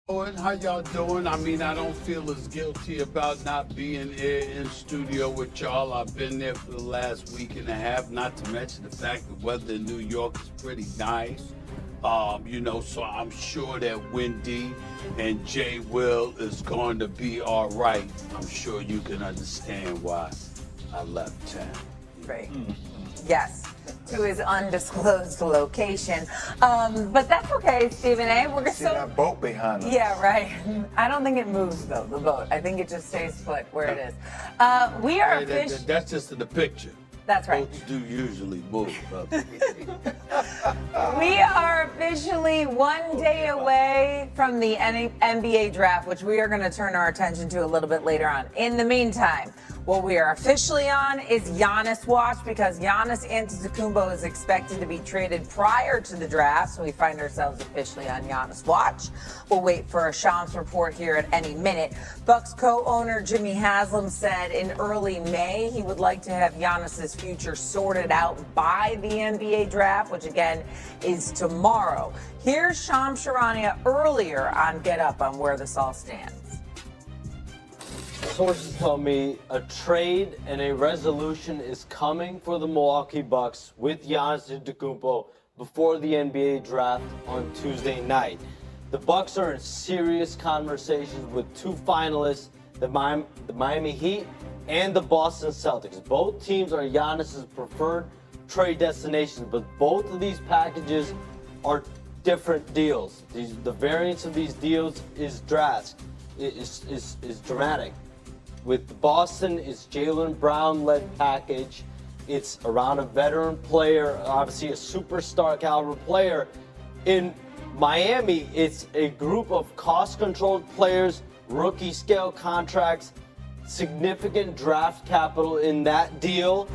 And how y'all doing? I mean, I don't feel as guilty about not being here in studio with y'all. I've been there for the last week and a half, not to mention the fact the weather in New York is pretty nice. So I'm sure that Wendy and Jay Will is going to be all right. I'm sure you can understand why I left town. Right. Yes, to his undisclosed location. But that's okay, Stephen A. We're See that boat behind us. Yeah, right. I don't think it moves, though, the boat. I think it just stays put where it is. We are That's just in the picture. That's right. Boats do usually move. We are officially 1 day away from the NBA draft, which we are going to turn our attention to a little bit later on. In the meantime, what we are officially on is Giannis watch, because Giannis Antetokounmpo is expected to be traded prior to the draft, so we find ourselves officially on Giannis watch. We'll wait for a Shams report here at any minute. Bucks co-owner Jimmy Haslam said in early May he would like to have Giannis's future sorted out by the NBA draft, which again is tomorrow. Here's Shams Charania earlier on Get Up on where this all stands. Sources tell me a trade and a resolution is coming for the Milwaukee Bucks with Giannis Antetokounmpo before the NBA draft on Tuesday night. The Bucks are in serious conversations with two finalists, the Miami Heat and the Boston Celtics. Both teams are Giannis's preferred trade destinations, but both of these packages are different deals. The variance of these deals is drastic, is dramatic. With Boston, it's Jaylen Brown-led package. It's around a veteran player, obviously a superstar caliber player. In Miami, it's a group of cost-controlled players, rookie-scale contracts, significant draft capital in that deal.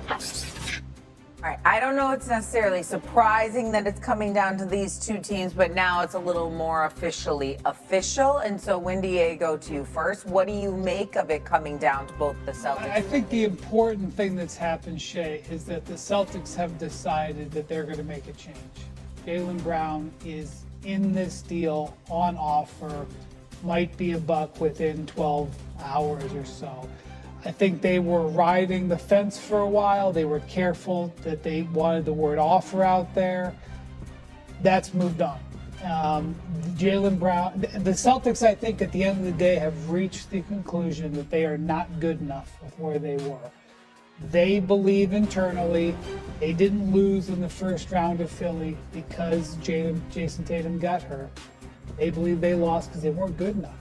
All right, I don't know it's necessarily surprising that it's coming down to these two teams, but now it's a little more officially official. And so, Wendy, I go to you first. What do you make of it coming down to both the Celtics? I think the important thing that's happened, Shay, is that the Celtics have decided that they're going to make a change. Jaylen Brown is in this deal on offer, might be a Buck within 12 hours or so. I think they were riding the fence for a while. They were careful that they wanted the word offer out there. That's moved on. Jaylen Brown, the Celtics, I think, at the end of the day, have reached the conclusion that they are not good enough with where they were. They believe they didn't lose in the first round of Philly because Jason Tatum got hurt. They believe they lost because they weren't good enough.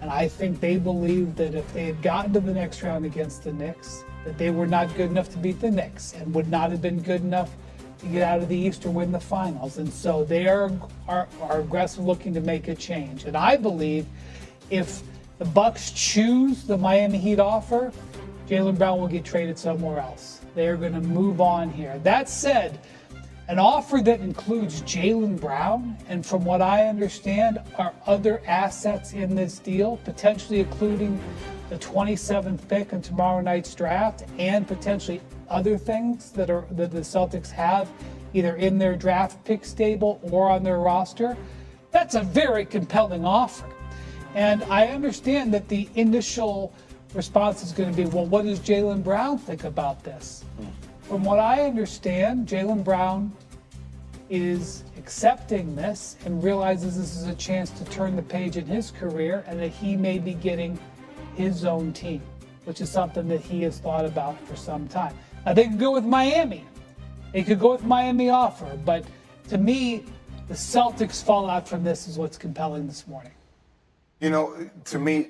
And I think they believed that if they had gotten to the next round against the Knicks, that they were not good enough to beat the Knicks and would not have been good enough to get out of the East or win the finals. And so they are aggressive, looking to make a change. And I believe if the Bucks choose the Miami Heat offer, Jaylen Brown will get traded somewhere else. They are going to move on here. That said, an offer that includes Jaylen Brown, and from what I understand, are other assets in this deal, potentially including the 27th pick in tomorrow night's draft, and potentially other things that the Celtics have either in their draft pick stable or on their roster. That's a very compelling offer. And I understand that the initial response is going to be, well, what does Jaylen Brown think about this? From what I understand, Jaylen Brown is accepting this and realizes this is a chance to turn the page in his career and that he may be getting his own team, which is something that he has thought about for some time. Now, they could go with Miami. They could go with Miami offer, but to me, the Celtics fallout from this is what's compelling this morning. You know, to me,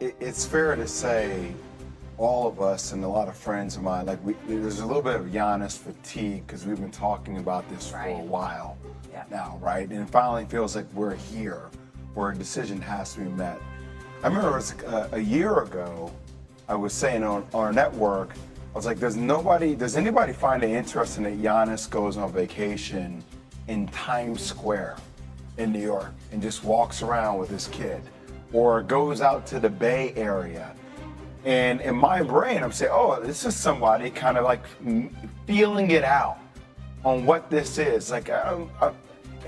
it's fair to say all of us and a lot of friends of mine, there's a little bit of Giannis fatigue because we've been talking about this for a while now, right? And it finally feels like we're here where a decision has to be met. I remember it was a year ago, I was saying on our network, I was like, does anybody find it interesting that Giannis goes on vacation in Times Square in New York and just walks around with his kid, or goes out to the Bay Area? And in my brain, I'm saying, oh, this is somebody kind of like feeling it out on what this is. And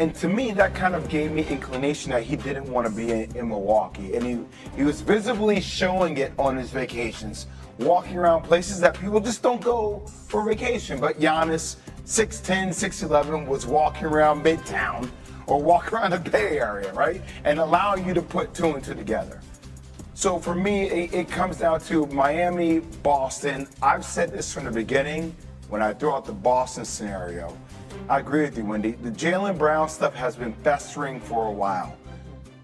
And to me, that kind of gave me inclination that he didn't want to be in Milwaukee. And he was visibly showing it on his vacations, walking around places that people just don't go for vacation. But Giannis, 6'10", 6'11", was walking around Midtown or walking around the Bay Area, right? And allowing you to put two and two together. So for me, it comes down to Miami, Boston. I've said this from the beginning when I threw out the Boston scenario. I agree with you, Wendy. The Jaylen Brown stuff has been festering for a while.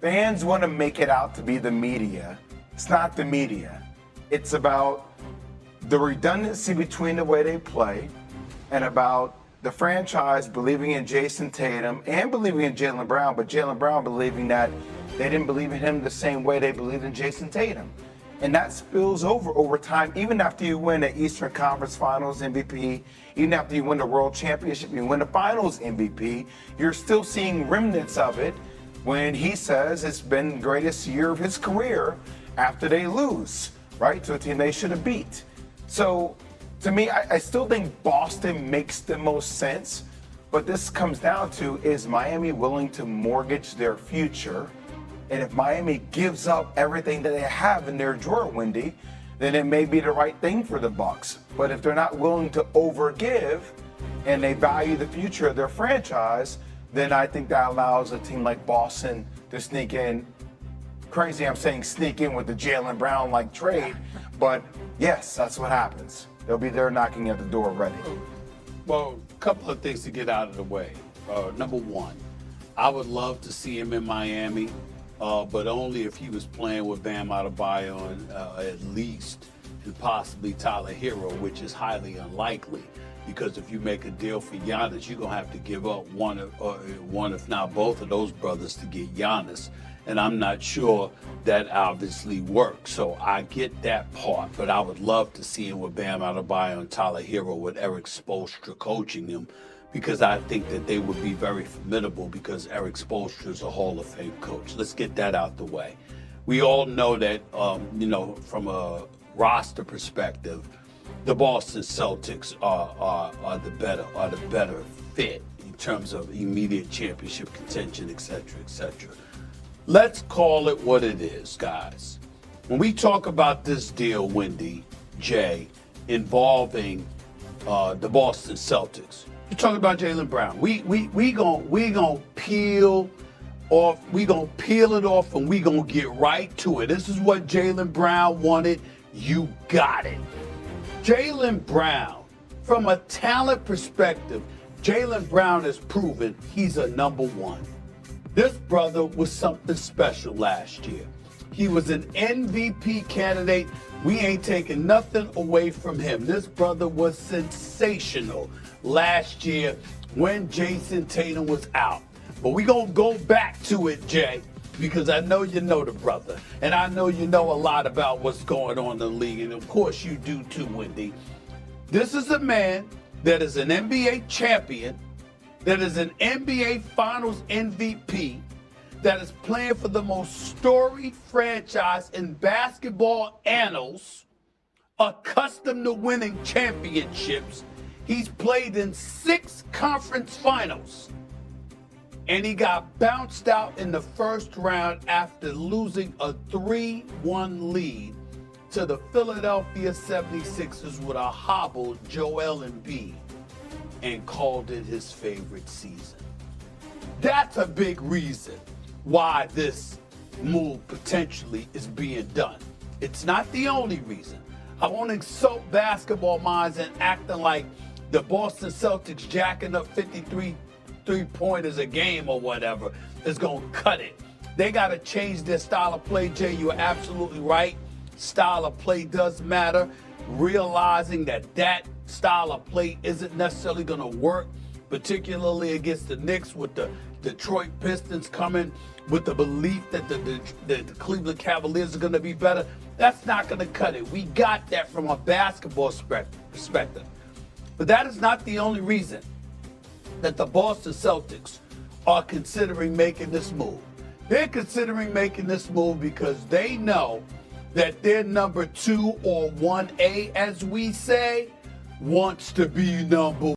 Fans want to make it out to be the media. It's not the media. It's about the redundancy between the way they play and about the franchise believing in Jason Tatum and believing in Jaylen Brown, but Jaylen Brown believing that they didn't believe in him the same way they believed in Jason Tatum. And that spills over time, even after you win the Eastern Conference Finals MVP, even after you win the World Championship, you win the Finals MVP, you're still seeing remnants of it when he says it's been the greatest year of his career after they lose, right, to a team they should have beat. So to me, I still think Boston makes the most sense, but this comes down to, is Miami willing to mortgage their future? And if Miami gives up everything that they have in their drawer, Wendy, then it may be the right thing for the Bucks. But if they're not willing to overgive and they value the future of their franchise, then I think that allows a team like Boston to sneak in. Crazy, I'm saying sneak in with the Jaylen Brown-like trade, but yes, that's what happens. They'll be there knocking at the door ready. Well, a couple of things to get out of the way. Number one, I would love to see him in Miami. But only if he was playing with Bam Adebayo and at least, and possibly Tyler Hero, which is highly unlikely. Because if you make a deal for Giannis, you're going to have to give up one, if not both of those brothers to get Giannis. And I'm not sure that obviously works. So I get that part. But I would love to see him with Bam Adebayo and Tyler Hero with Eric Spoelstra coaching him, because I think that they would be very formidable, because Eric Spoelstra is a Hall of Fame coach. Let's get that out the way. We all know that, from a roster perspective, the Boston Celtics are the better fit in terms of immediate championship contention, et cetera, et cetera. Let's call it what it is, guys. When we talk about this deal, Wendy, Jay, involving the Boston Celtics, you're talking about Jaylen Brown. We gonna peel it off, and we gonna get right to it. This is what Jaylen Brown wanted. You got it. Jaylen Brown, from a talent perspective, Jaylen Brown has proven he's a number one. This brother was something special last year. He was an MVP candidate. We ain't taking nothing away from him. This brother was sensational last year when Jason Tatum was out. But we gonna go back to it, Jay, because I know you know the brother, and I know you know a lot about what's going on in the league, and of course you do too, Wendy. This is a man that is an NBA champion, that is an NBA Finals MVP, that is playing for the most storied franchise in basketball annals, accustomed to winning championships. He's played in 6 conference finals, and he got bounced out in the first round after losing a 3-1 lead to the Philadelphia 76ers with a hobbled Joel Embiid, and called it his favorite season. That's a big reason why this move potentially is being done. It's not the only reason. I won't insult basketball minds and acting like the Boston Celtics jacking up 53 three-pointers a game or whatever is going to cut it. They got to change their style of play, Jay. You're absolutely right. Style of play does matter. Realizing that style of play isn't necessarily going to work, particularly against the Knicks, with the Detroit Pistons coming with the belief that the Cleveland Cavaliers are going to be better. That's not going to cut it. We got that from a basketball perspective. But that is not the only reason that the Boston Celtics are considering making this move. They're considering making this move because they know that their number 2 or 1A, as we say, wants to be number